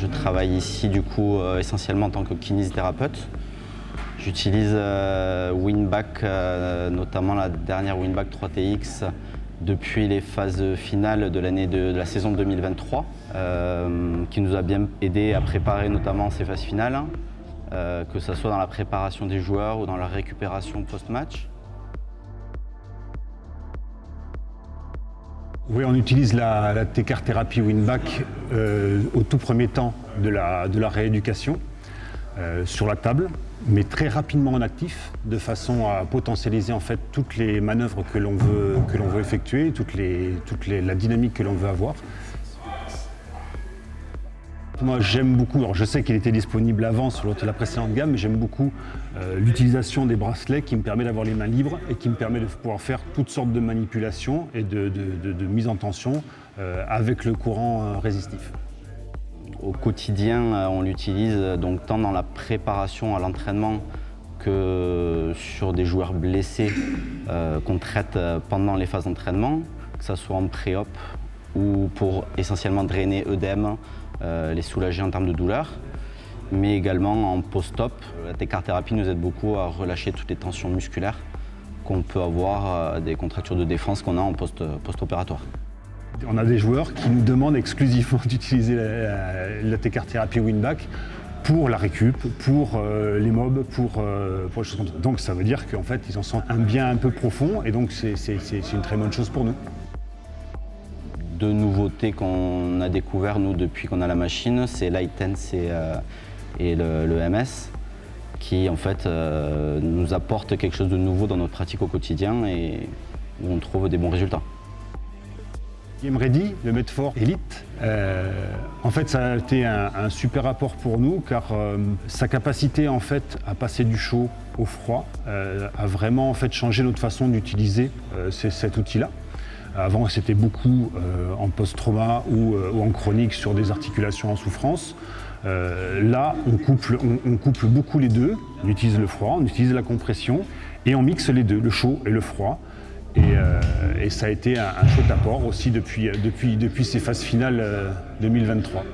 Je travaille ici du coup essentiellement en tant que kinésithérapeute. J'utilise Winback, notamment la dernière Winback 3TX, depuis les phases finales de la saison 2023, qui nous a bien aidé à préparer notamment ces phases finales, que ce soit dans la préparation des joueurs ou dans la récupération post-match. Oui, on utilise la T-Car Thérapie Winback au tout premier temps de la rééducation sur la table, mais très rapidement en actif, de façon à potentialiser en fait toutes les manœuvres que l'on veut effectuer, la dynamique que l'on veut avoir. Moi j'aime beaucoup, alors je sais qu'il était disponible avant sur la précédente gamme, mais j'aime beaucoup l'utilisation des bracelets qui me permet d'avoir les mains libres et qui me permet de pouvoir faire toutes sortes de manipulations et de mise en tension avec le courant résistif. Au quotidien, on l'utilise donc tant dans la préparation à l'entraînement que sur des joueurs blessés qu'on traite pendant les phases d'entraînement, que ce soit en pré-op ou pour essentiellement drainer œdème, les soulager en termes de douleur, mais également en post-op. La T-Car Thérapie nous aide beaucoup à relâcher toutes les tensions musculaires qu'on peut avoir des contractures de défense qu'on a en post-opératoire. On a des joueurs qui nous demandent exclusivement d'utiliser la T-Car Thérapie Winback pour la récup, pour les mobs, pour les choses comme ça. Donc ça veut dire qu'en fait ils en sentent un bien un peu profond et donc c'est une très bonne chose pour nous. Deux nouveautés qu'on a découvert nous depuis qu'on a la machine, c'est l'I-Tense et le MS, qui en fait nous apportent quelque chose de nouveau dans notre pratique au quotidien et où on trouve des bons résultats. Game Ready, le Medford Elite, en fait ça a été un super apport pour nous car sa capacité en fait à passer du chaud au froid a vraiment en fait changé notre façon d'utiliser cet outil-là. Avant c'était beaucoup en post-trauma ou en chronique sur des articulations en souffrance. Là on couple beaucoup les deux, on utilise le froid, on utilise la compression et on mixe les deux, le chaud et le froid. Et ça a été un chouette apport aussi depuis ces phases finales 2023.